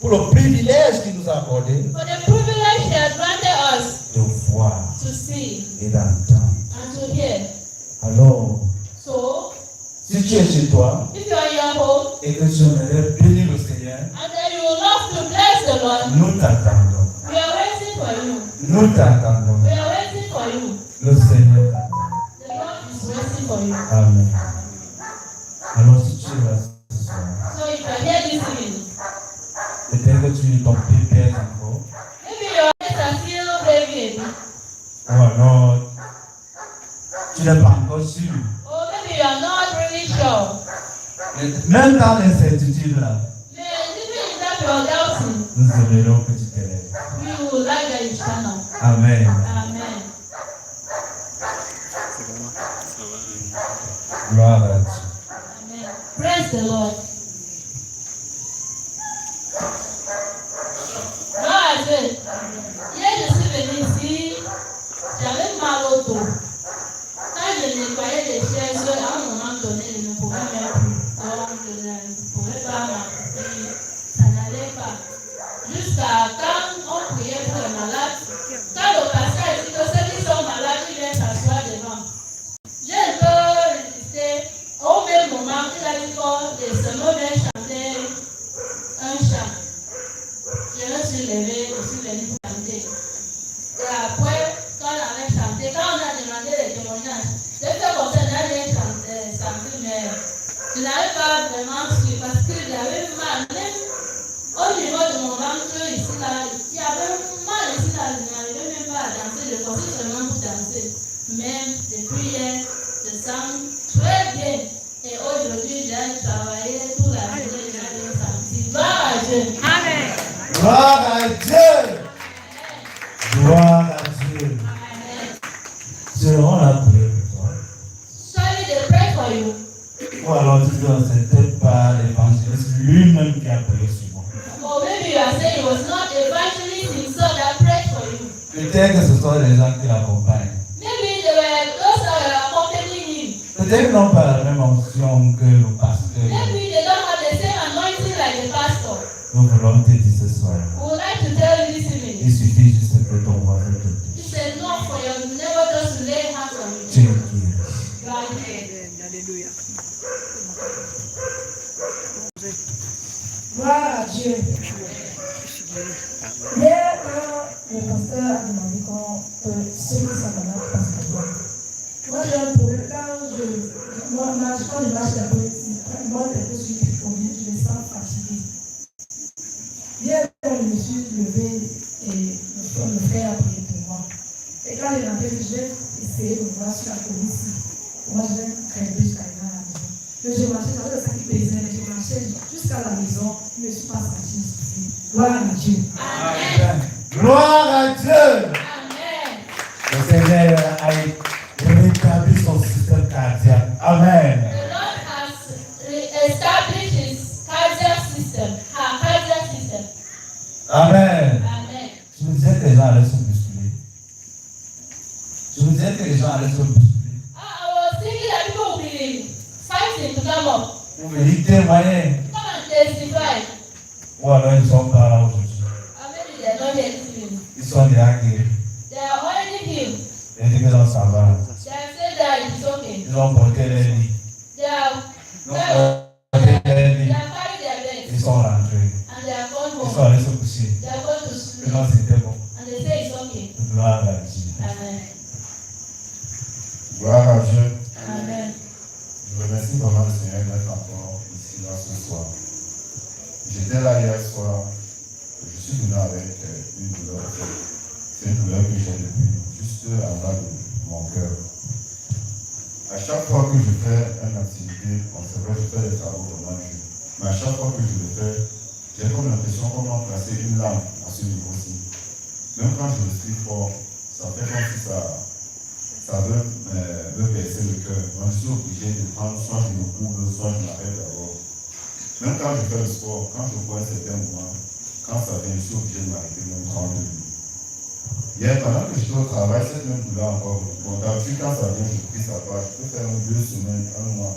pour le privilège qu'il nous a accordé For the privilege He has granted us de voir to see et d'entendre. and to hear. Alors, So, si tu es chez toi if you are in your home et que tu aimerais bénir le Seigneur, and then you would love to bless the Lord, nous t'attendons. we are waiting for you. Nous t'attendons. We are waiting for you. Le Seigneur t'attend. The Lord is waiting for you. Amen. Alors, si tu es là ce soir, So if you are here this evening, peut-être que tu ton pied pèse encore, maybe your hands are still heavy, ou alors tu n'es pas encore sûr. or maybe you are not really sure. Même dans l'incertitude là, Mais even in that you are doubting, nous aimerions que tu te lèves. we would like that you stand up. Amen. Amen. Gloire à Dieu. Amen. Praise the Lord. Gloire à Dieu. Hier, je suis venue ici, j'avais mal au dos. Quand je nettoyais les chaises, à un moment donné, je ne pouvais même plus. Donc, je ne pouvais pas m'appuyer. Ça n'allait pas. Jusqu'à quand on priait pour les malades, quand le pasteur dit que ceux qui sont malades, ils viennent s'asseoir devant. J'ai un peu résisté. Au même moment, il a dit que les semaines viennent chanter un chant. Je me suis levée, je suis venue pour chanter. Et après, quand on avait chanté, quand on a demandé les témoignages, j'ai fait comme ça, j'allais chanter, mais je n'avais pas vraiment su parce que j'avais mal. Même au niveau de mon ventre, ici, là, il y avait mal ici, là, je n'arrivais même pas à danser, je pensais seulement pour danser. Mais depuis hier, je sens très bien. Et aujourd'hui, j'ai travaillé toute la journée, j'ai senti. Gloire à Dieu. Amen. Gloire à Dieu. Gloire à Dieu. Amen. Selon la prière pour toi. Surely they pray for you. Ou alors tu dis, c'est peut-être pas l'évangéliste lui-même qui a prié sur moi. Or maybe you are saying it was not the evangelist himself that prayed for you. Peut-être que ce sont les gens qui l'accompagnent. Maybe they were those that were accompanying him. Peut-être qu'ils n'ont pas la même onction que le pasteur. Maybe they don't have the same anointing like the pastor. Nous voulons te dire ce soir. We would like to tell you this Il evening. suffit juste que ton voisin te dise. It's enough for your neighbor just to lay hands on Tu you. es guéri. You are healed. Alléluia. Gloire à Dieu. Hier, quand le pasteur a demandé que ceux qui sont malades passent à droite. Moi, j'ai un problème. Quand je marche un peu, moi, je suis je me sens fatigué. Hier, je me suis levée et le frère a prié pour moi. Et quand il est rentré, j'ai essayé de voir sur la police. Moi, je vais crèver jusqu'à la maison. J'ai marché, j'avais le sac qui pesait, mais j'ai marché jusqu'à la maison. Je ne suis pas sortie. Gloire à Dieu. Amen. Gloire à Dieu. Amen. Le Seigneur a rétabli son système cardiaque. Amen. The Lord has established his cardiac system, her cardiac system. Amen. Amen. Je me disais que les gens allaient se bousculer. Je me disais que les gens allaient se bousculer. I was thinking that people will be fighting to come up. Pour venir témoigner. Come and testify. Ou alors ils ne sont pas là aujourd'hui. Or maybe they are not here this evening. Ils sont déjà guéris. They are already healed. Et ils sont ça va. They have said that it's okay. Ils ont porté les lits. They have Ils ont porté les lits. carried their beds Ils sont rentrés. and they have gone Ils sont home. allés se coucher. They are going to Et sleep non, c'était bon. and they say it's okay. Gloire à Dieu. Amen. Gloire à Dieu. Amen. Je remercie vraiment le Seigneur d'être encore ici là ce soir. J'étais là hier soir. Je suis venu avec une douleur. C'est une douleur que j'ai depuis juste en bas de mon cœur. À chaque fois que je fais une activité, c'est vrai, je fais des travaux vraiment durs. Mais à chaque fois que je le fais, j'ai comme l'impression qu'on m'a placé une lampe à ce niveau-ci. Même quand je respire fort, ça fait comme si ça veut me baisser le cœur. Moi, je suis obligé de prendre, soit je me couvre, soit je m'arrête d'abord. Même quand je fais le sport, quand je vois un certain moment, quand ça vient, je suis obligé de m'arrêter, même 30 minutes. Hier, pendant que j'étais au travail, cette même douleur encore. Bon, d'habitude, quand ça vient, je prie ça part. Je peux faire 2 semaines, 1 mois.